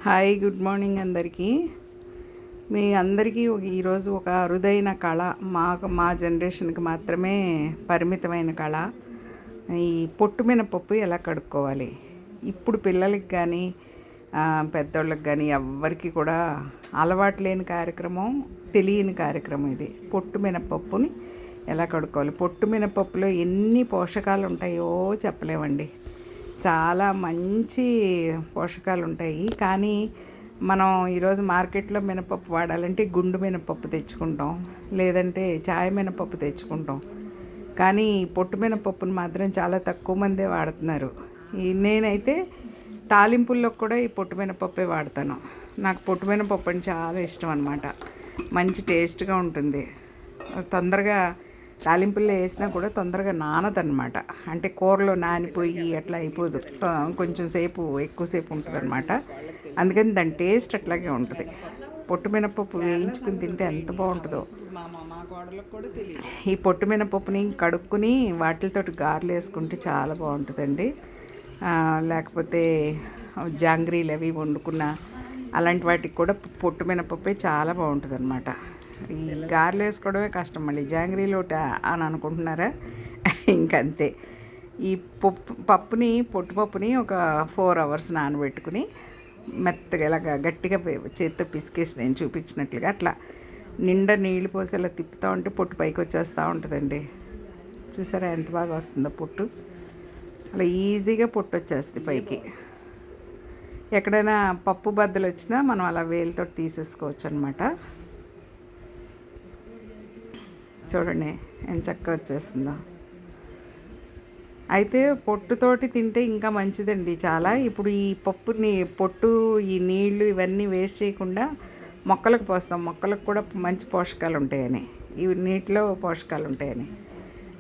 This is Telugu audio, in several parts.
హాయ్, గుడ్ మార్నింగ్ అందరికీ. మీ అందరికీ ఈరోజు ఒక అరుదైన కళ, మా జనరేషన్కి మాత్రమే పరిమితమైన కళ. ఈ పొట్టు మినపప్పు ఎలా కడుక్కోవాలి. ఇప్పుడు పిల్లలకి కానీ పెద్దోళ్ళకి కానీ ఎవ్వరికి కూడా అలవాటు లేని కార్యక్రమం, తెలియని కార్యక్రమం ఇది. పొట్టు మినపప్పుని ఎలా కడుక్కోవాలి. పొట్టు మినపప్పులో ఎన్ని పోషకాలు ఉంటాయో చెప్పలేమండి. చాలా మంచి పోషకాలు ఉంటాయి. కానీ మనం ఈరోజు మార్కెట్లో మినపప్పు వాడాలంటే గుండు మినపప్పు తెచ్చుకుంటాం, లేదంటే చాయ్ మినపప్పు తెచ్చుకుంటాం. కానీ పొట్టు మినపప్పును మాత్రం చాలా తక్కువ మందే వాడుతున్నారు. నేనైతే తాలింపుల్లో కూడా ఈ పొట్టు మినపప్పే వాడతాను. నాకు పొట్టు మినపప్పు అంటే చాలా ఇష్టం అన్నమాట. మంచి టేస్ట్గా ఉంటుంది. తొందరగా తాలింపుల్లో వేసినా కూడా తొందరగా నానదన్నమాట. అంటే కూరలో నానిపోయి అట్లా అయిపోదు, కొంచెం సేపు ఎక్కువసేపు ఉంటుంది అనమాట. అందుకని దాని టేస్ట్ అట్లాగే ఉంటుంది. పొట్టు మినపప్పు వేయించుకుని తింటే ఎంత బాగుంటుందో. ఈ పొట్టు మినపప్పుని కడుక్కుని వాటితో గారెలు వేసుకుంటే చాలా బాగుంటుందండి. లేకపోతే జాంగ్రీలు అవి వండుకున్న అలాంటి వాటికి కూడా పొట్టు మినపప్పే చాలా బాగుంటుంది అనమాట. ఈ గారెలు వేసుకోవడమే కష్టం, మళ్ళీ జాంగ్రీలు అని అనుకుంటున్నారా? ఇంకంతే. ఈ పొట్టుపప్పుని ఒక 4 hours నానబెట్టుకుని మెత్తగా ఇలాగ గట్టిగా చేత్తో పిసికేసి నేను చూపించినట్లుగా అట్లా నిండా నీళ్ళు పోసి అలా తిప్పుతూ ఉంటే పొట్టు పైకి వచ్చేస్తూ ఉంటుందండి. చూసారా ఎంత బాగా వస్తుందో పొట్టు. అలా ఈజీగా పొట్టు వచ్చేస్తుంది పైకి. ఎక్కడైనా పప్పు బద్దలు వచ్చినా మనం అలా వేలుతో తీసేసుకోవచ్చు అనమాట. చూడండి ఎంత చక్కగా వచ్చేస్తుందో. అయితే పొట్టుతోటి తింటే ఇంకా మంచిదండి చాలా. ఇప్పుడు ఈ పొట్టు ఈ నీళ్లు ఇవన్నీ వేస్ట్ చేయకుండా మొక్కలకు పోస్తాం. మొక్కలకు కూడా మంచి పోషకాలు ఉంటాయని, ఇవి నీటిలో పోషకాలు ఉంటాయని.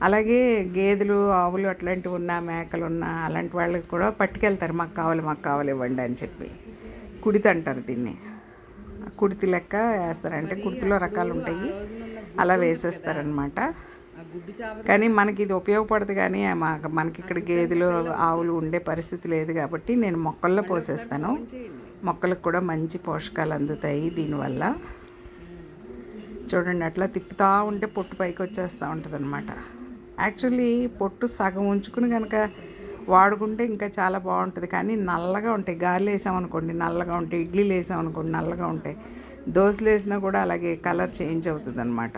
అలాగే గేదెలు, ఆవులు అట్లాంటివి ఉన్నా, మేకలు ఉన్నా అలాంటి వాళ్ళకి కూడా పట్టుకెళ్తారు. మాకు కావాలి ఇవ్వండి అని చెప్పి. కుడితి అంటారు దీన్ని. కుడితి లెక్క వేస్తారంటే కుడితిలో రకాలు ఉంటాయి, అలా వేసేస్తారనమాట. కానీ మనకి ఇది ఉపయోగపడదు. కానీ మనకి ఇక్కడ గేదెలు, ఆవులు ఉండే పరిస్థితి లేదు కాబట్టి నేను మొక్కల్లో పోసేస్తాను. మొక్కలకు కూడా మంచి పోషకాలు అందుతాయి దీనివల్ల. చూడండి అట్లా తిప్పుతూ ఉంటే పొట్టు పైకి వచ్చేస్తూ ఉంటుంది అనమాట. యాక్చువల్లీ పొట్టు సగం ఉంచుకుని కనుక వాడుకుంటే ఇంకా చాలా బాగుంటుంది. కానీ నల్లగా ఉంటాయి. గారెలు వేసామనుకోండి నల్లగా ఉంటాయి, ఇడ్లీలు వేసామనుకోండి నల్లగా ఉంటాయి, దోశలు వేసినా కూడా అలాగే కలర్ చేంజ్ అవుతుంది అనమాట.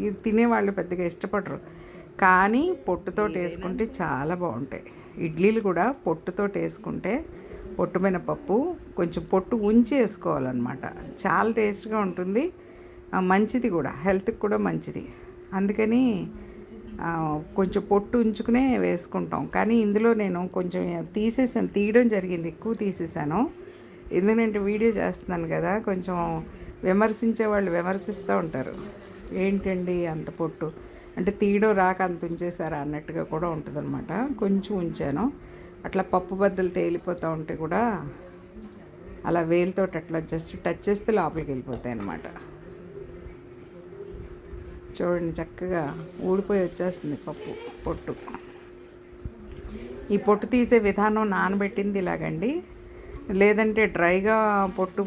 ఇది తినేవాళ్ళు పెద్దగా ఇష్టపడరు. కానీ పొట్టుతో వేసుకుంటే చాలా బాగుంటాయి. ఇడ్లీలు కూడా పొట్టుతో వేసుకుంటే, పొట్టు మినపప్పు కొంచెం పొట్టు ఉంచి వేసుకోవాలన్నమాట. చాలా టేస్ట్గా ఉంటుంది, మంచిది కూడా, హెల్త్కి కూడా మంచిది. అందుకని కొంచెం పొట్టు ఉంచుకునే వేసుకుంటాం. కానీ ఇందులో నేను కొంచెం తీయడం జరిగింది, ఎక్కువ తీసేసాను. ఎందుకంటే వీడియో చేస్తున్నాను కదా, కొంచెం విమర్శించే వాళ్ళు విమర్శిస్తూ ఉంటారు. ఏంటండి అంత పొట్టు అంటే తీయడం రాక అంత ఉంచేసారా అన్నట్టుగా కూడా ఉంటుందన్నమాట. కొంచెం ఉంచాను. అట్లా పప్పు బద్దలు తేలిపోతూ ఉంటే కూడా అలా వేలుతో అట్లా జస్ట్ టచ్ చేస్తే లోపలికి వెళ్ళిపోతాయి అన్నమాట. చూడండి చక్కగా ఊడిపోయి వచ్చేస్తుంది పొట్టు. ఈ పొట్టు తీసే విధానం నానబెట్టింది ఇలాగండి. లేదంటే డ్రైగా పొట్టు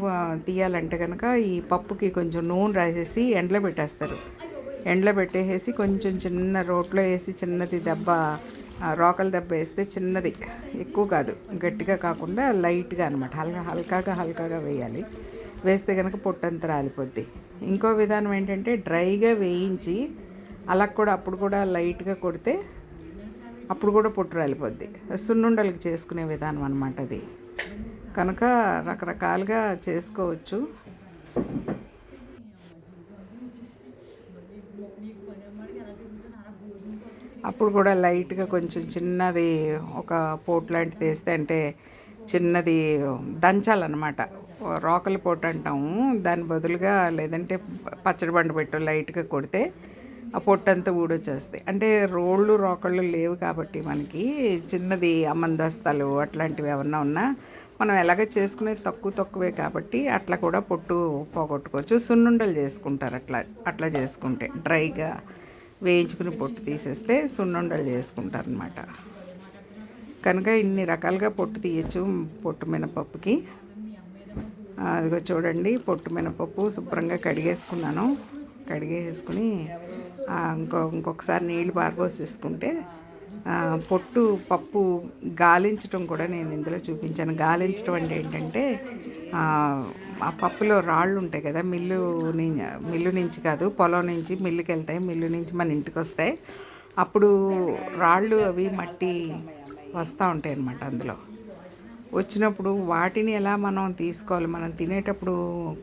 తీయాలంటే కనుక ఈ పప్పుకి కొంచెం నూనె రాసేసి ఎండలో పెట్టేస్తారు. ఎండలో పెట్టేసి కొంచెం చిన్న రోట్లో వేసి చిన్నది దెబ్బ, రోకల దెబ్బ వేస్తే చిన్నది, ఎక్కువ కాదు, గట్టిగా కాకుండా లైట్గా అనమాట, హల్కాగా వేయాలి. వేస్తే కనుక పొట్టు అంతా రాలిపోద్ది. ఇంకో విధానం ఏంటంటే డ్రైగా వేయించి అలా కూడా అప్పుడు కూడా లైట్గా కొడితే అప్పుడు కూడా పొట్టు రాలిపోద్ది. సున్నుండలకి చేసుకునే విధానం అనమాట అది. కనుక రకరకాలుగా చేసుకోవచ్చు. అప్పుడు కూడా లైట్గా కొంచెం చిన్నది ఒక పోటు లాంటిది వేస్తే, అంటే చిన్నది దంచాలన్నమాట. రోకలి పోటు అంటాము దాని బదులుగా. లేదంటే పచ్చడి బండ పెట్టు లైట్గా కొడితే ఆ పొట్టు అంతా ఊడొచ్చేస్తాయి. అంటే రోళ్ళు రోకళ్ళు లేవు కాబట్టి మనకి చిన్నది అమ్మందస్తాలు అట్లాంటివి ఏమన్నా ఉన్నా మనం ఎలాగ చేసుకునేది తక్కువే కాబట్టి అట్లా కూడా పొట్టు పోగొట్టుకోవచ్చు. సున్నుండలు చేసుకుంటారు అట్లా చేసుకుంటే. డ్రైగా వేయించుకుని పొట్టు తీసేస్తే సున్నుండలు చేసుకుంటారు అనమాట. కనుక ఇన్ని రకాలుగా పొట్టు తీయచ్చు పొట్టు మినపప్పుకి. అదిగో చూడండి, పొట్టు మినపప్పు శుభ్రంగా కడిగేసుకున్నాను. కడిగేసుకుని ఇంకొకసారి నీళ్ళు పారబోసేసుకుంటే పొట్టు పప్పు గాలించడం కూడా నేను ఇందులో చూపించాను. గాలించడం అంటే ఏంటంటే ఆ పప్పులో రాళ్ళు ఉంటాయి కదా, మిల్లు నుంచి కాదు, పొలం నుంచి మిల్లుకి వెళ్తాయి, మిల్లు నుంచి మన ఇంటికి వస్తాయి. అప్పుడు రాళ్ళు అవి మట్టి వస్తూ ఉంటాయి అన్నమాట. అందులో వచ్చినప్పుడు వాటిని ఎలా మనం తీసుకోవాలి, మనం తినేటప్పుడు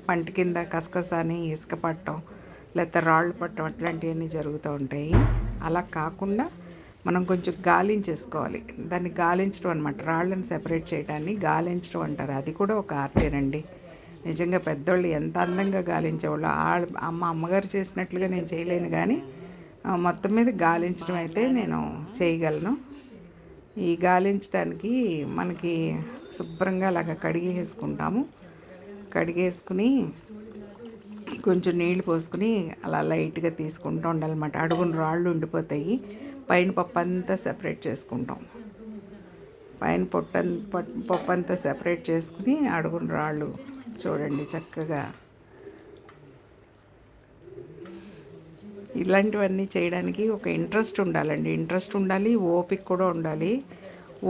పంట కింద కసకసాని ఇసుక పట్టడం లేకపోతే రాళ్ళు పట్టడం అట్లాంటివన్నీ జరుగుతూ ఉంటాయి. అలా కాకుండా మనం కొంచెం గాలించేసుకోవాలి. దాన్ని గాలించడం అనమాట, రాళ్ళని సెపరేట్ చేయడాన్ని గాలించడం అంటారు. అది కూడా ఒక ఆర్టేనండి. నిజంగా పెద్దోళ్ళు ఎంత అందంగా గాలించేవాళ్ళు. అమ్మగారు చేసినట్లుగా నేను చేయలేను, కానీ మొత్తం మీద గాలించడం అయితే నేను చేయగలను. ఈ గాలించడానికి మనకి శుభ్రంగా అలాగ కడిగేసుకుంటాము. కడిగేసుకుని కొంచెం నీళ్లు పోసుకుని అలా లైట్గా తీసుకుంటూ ఉండాలన్నమాట. అడుగున రాళ్ళు ఉండిపోతాయి. పైన పప్పు అంతా సెపరేట్ చేసుకుంటాం. పైన పప్పు అంతా సెపరేట్ చేసుకుని అడుగున రాళ్ళు చూడండి చక్కగా. ఇలాంటివన్నీ చేయడానికి ఒక ఇంట్రెస్ట్ ఉండాలండి. ఇంట్రెస్ట్ ఉండాలి, ఓపిక కూడా ఉండాలి.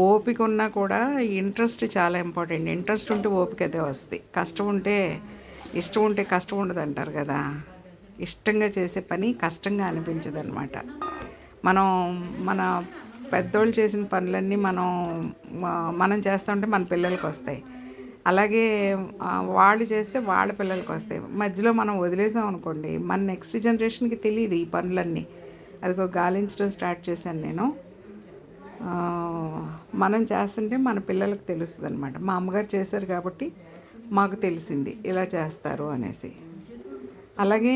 ఓపిక ఉన్నా కూడా ఇంట్రెస్ట్ చాలా ఇంపార్టెంట్. ఇంట్రెస్ట్ ఉంటే ఓపిక అదే వస్తుంది. ఇష్టం ఉంటే కష్టం ఉండదు అంటారు కదా. ఇష్టంగా చేసే పని కష్టంగా అనిపించదు అనమాట. మన పెద్దోళ్ళు చేసిన పనులన్నీ మనం చేస్తూ ఉంటే మన పిల్లలకి వస్తాయి. అలాగే వాళ్ళు చేస్తే వాళ్ళ పిల్లలకి వస్తాయి. మధ్యలో మనం వదిలేసాం అనుకోండి, మన నెక్స్ట్ జనరేషన్కి తెలియదు ఈ పనులన్నీ. అదిగో గాలించడం స్టార్ట్ చేశాను నేను. మనం చేస్తుంటే మన పిల్లలకు తెలుస్తుంది అనమాట. మా అమ్మగారు చేశారు కాబట్టి మాకు తెలిసింది ఇలా చేస్తారు అనేసి. అలాగే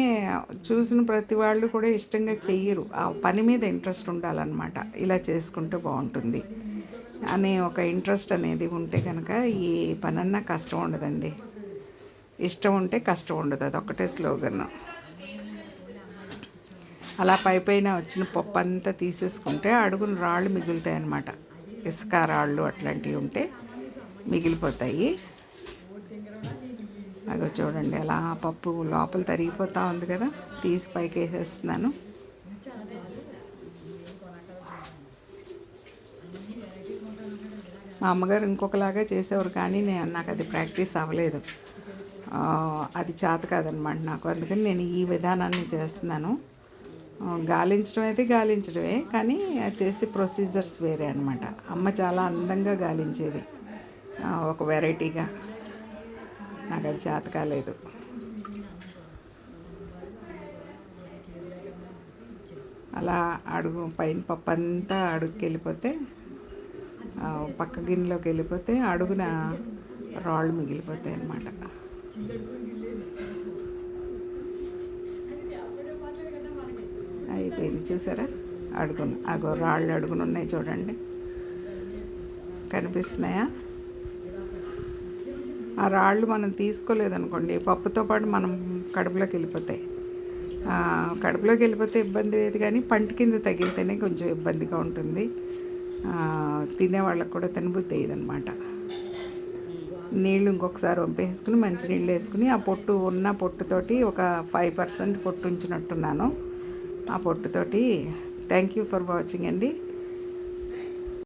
చూసిన ప్రతి వాళ్ళు కూడా ఇష్టంగా చెయ్యరు. ఆ పని మీద ఇంట్రెస్ట్ ఉండాలన్నమాట. ఇలా చేసుకుంటే బాగుంటుంది అనే ఒక ఇంట్రెస్ట్ అనేది ఉంటే కనుక ఈ పనన్నా కష్టం ఉండదండి. ఇష్టం ఉంటే కష్టం ఉండదు, అదొక్కటే స్లోగన్. అలా పైన వచ్చిన పప్పు అంతా తీసేసుకుంటే అడుగున రాళ్ళు మిగులుతాయి అన్నమాట. ఇసుక రాళ్ళు అట్లాంటివి ఉంటే మిగిలిపోతాయి. అదో చూడండి, అలా పప్పు లోపల తరిగిపోతూ ఉంది కదా, తీసి పైకి వేసేస్తున్నాను. మా అమ్మగారు ఇంకొకలాగా చేసేవారు, కానీ నాకు అది ప్రాక్టీస్ అవ్వలేదు. అది చేత కాదనమాట నాకు. అందుకని నేను ఈ విధానాన్ని చేస్తున్నాను. గాలించడం అయితే గాలించడమే, కానీ అది చేసే ప్రొసీజర్స్ వేరే అనమాట. అమ్మ చాలా అందంగా గాలించేది, ఒక వెరైటీగా. నాకు అది చేత కాలేదు. అలా పైన పప్పు అంతా అడుగుకి వెళ్ళిపోతే, పక్క గిన్నెలోకి వెళ్ళిపోతే అడుగున రాళ్ళు మిగిలిపోతాయి అన్నమాట. అయిపోయింది చూసారా, అగో రాళ్ళు అడుగున ఉన్నాయి చూడండి, కనిపిస్తున్నాయా? ఆ రాళ్ళు మనం తీసుకోలేదనుకోండి, పప్పుతో పాటు మనం కడుపులోకి వెళ్ళిపోతాయి. కడుపులోకి వెళ్ళిపోతే ఇబ్బంది లేదు, కానీ పంట కింద తగిలితేనే కొంచెం ఇబ్బందిగా ఉంటుంది. తినేవాళ్ళకి కూడా తినబుద్ధి అయ్యేదన్నమాట. నీళ్ళు ఇంకొకసారి వంపేసుకుని మంచినీళ్ళు వేసుకుని ఆ పొట్టుతోటి ఒక 5% పొట్టు ఉంచినట్టున్నాను. ఆ పొట్టుతోటి. థ్యాంక్ యూ ఫర్ వాచింగ్ అండి.